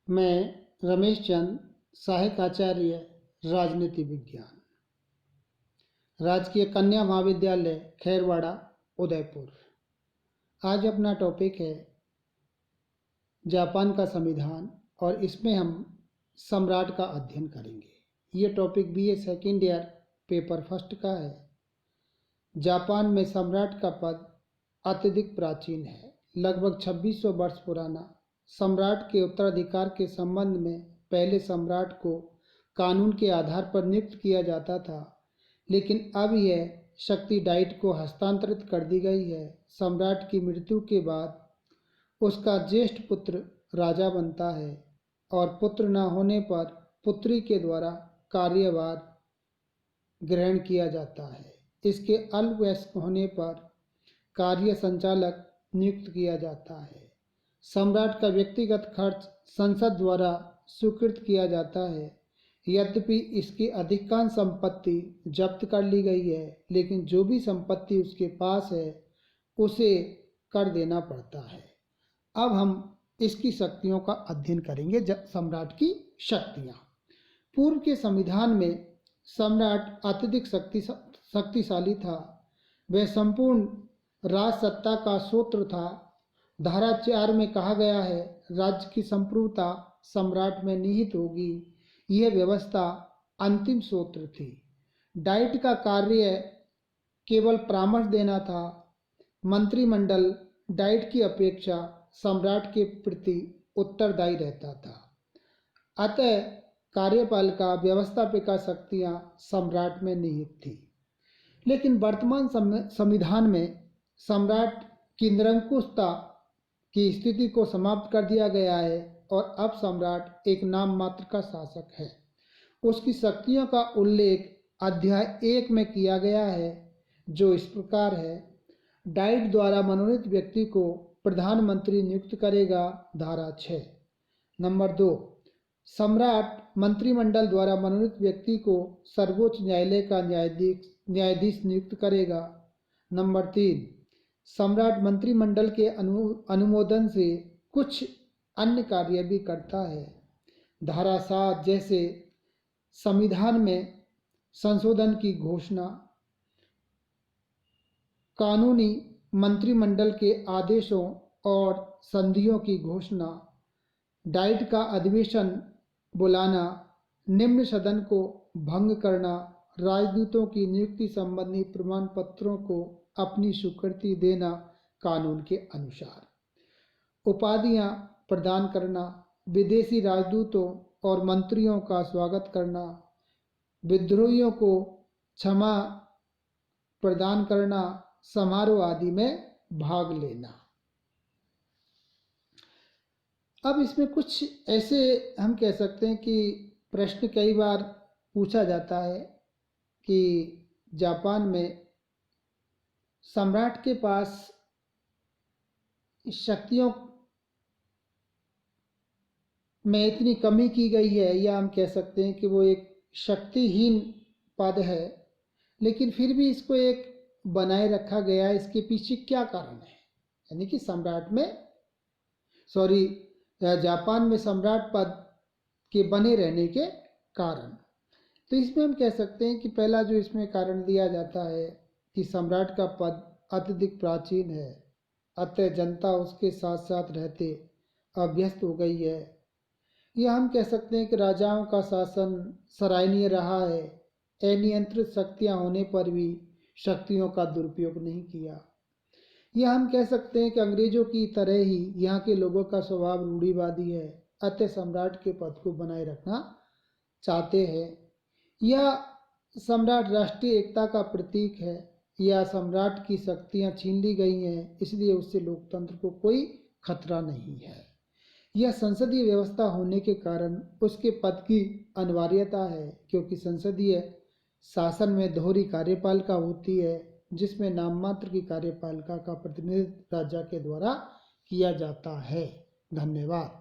मैं रमेश चंद, सहायक आचार्य राजनीति विज्ञान, राजकीय कन्या महाविद्यालय खैरवाड़ा उदयपुर। आज अपना टॉपिक है जापान का संविधान और इसमें हम सम्राट का अध्ययन करेंगे। ये topic BA second year paper first का है। जापान में सम्राट का पद अत्यधिक प्राचीन है, लगभग 2600 वर्ष पुराना। सम्राट के उत्तराधिकार के संबंध में पहले सम्राट को कानून के आधार पर नियुक्त किया जाता था, लेकिन अब यह शक्ति डाइट को हस्तांतरित कर दी गई है। सम्राट की मृत्यु के बाद उसका ज्येष्ठ पुत्र राजा बनता है और पुत्र न होने पर पुत्री के द्वारा कार्यभार ग्रहण किया जाता है। इसके अल्पवयस्क होने पर कार्य संचालक नियुक्त किया जाता है। सम्राट का व्यक्तिगत खर्च संसद द्वारा स्वीकृत किया जाता है। यद्यपि इसकी अधिकांश संपत्ति जब्त कर ली गई है, लेकिन जो भी संपत्ति उसके पास है उसे कर देना पड़ता है। अब हम इसकी शक्तियों का अध्ययन करेंगे। सम्राट की शक्तियाँ। पूर्व के संविधान में सम्राट अत्यधिक शक्तिशाली था। वह संपूर्ण राज सत्ता का सूत्र था। धारा 4 में कहा गया है, राज्य की संप्रभुता सम्राट में निहित होगी। यह व्यवस्था अंतिम सूत्र थी। डाइट का कार्य केवल परामर्श देना था। मंत्रिमंडल डाइट की अपेक्षा सम्राट के प्रति उत्तरदायी रहता था। अतः कार्यपालिका व्यवस्थापिका शक्तियां सम्राट में निहित थी। लेकिन वर्तमान संविधान में सम्राट की निरंकुशता की स्थिति को समाप्त कर दिया गया है और अब सम्राट एक नाम मात्र का शासक है। उसकी शक्तियों का उल्लेख अध्याय 1 में किया गया है, जो इस प्रकार है। डाइट द्वारा मनोनीत व्यक्ति को प्रधानमंत्री नियुक्त करेगा, धारा 6। नंबर 2, सम्राट मंत्रिमंडल द्वारा मनोनीत व्यक्ति को सर्वोच्च न्यायालय का न्यायाधीश नियुक्त करेगा। नंबर 3, सम्राट मंत्रिमंडल के अनुमोदन से कुछ अन्य कार्य भी करता है। धारा 7 जैसे संविधान में संशोधन की घोषणा, कानूनी मंत्रिमंडल के आदेशों और संधियों की घोषणा, डाइट का अधिवेशन बुलाना, निम्न सदन को भंग करना, राजदूतों की नियुक्ति संबंधी प्रमाण पत्रों को अपनी स्वीकृति देना कानून के अनुसार, उपाधियां प्रदान करना, विदेशी राजदूतों और मंत्रियों का स्वागत करना, विद्रोहियों को क्षमा प्रदान करना, समारोह आदि में भाग लेना। अब इसमें कुछ ऐसे हम कह सकते हैं कि प्रश्न कई बार पूछा जाता है कि जापान में सम्राट के पास शक्तियों में इतनी कमी की गई है, या हम कह सकते हैं कि वो एक शक्तिहीन पद है, लेकिन फिर भी इसको एक बनाए रखा गया है। इसके पीछे क्या कारण है? यानी कि जापान में सम्राट पद के बने रहने के कारण। तो इसमें हम कह सकते हैं कि पहला जो इसमें कारण दिया जाता है कि सम्राट का पद अत्यधिक प्राचीन है, अतः जनता उसके साथ साथ रहते अभ्यस्त हो गई है। यह हम कह सकते हैं कि राजाओं का शासन सराहनीय रहा है। अनियंत्रित शक्तियां होने पर भी शक्तियों का दुरुपयोग नहीं किया। यह हम कह सकते हैं कि अंग्रेजों की तरह ही यहाँ के लोगों का स्वभाव रूढ़िवादी है, अतः सम्राट के पद को बनाए रखना चाहते हैं। यह सम्राट राष्ट्रीय एकता का प्रतीक है, या सम्राट की शक्तियाँ छीन ली गई हैं, इसलिए उससे लोकतंत्र को कोई खतरा नहीं है। यह संसदीय व्यवस्था होने के कारण उसके पद की अनिवार्यता है, क्योंकि संसदीय शासन में दोहरी कार्यपालिका होती है, जिसमें नाम मात्र की कार्यपालिका का प्रतिनिधित्व राजा के द्वारा किया जाता है। धन्यवाद।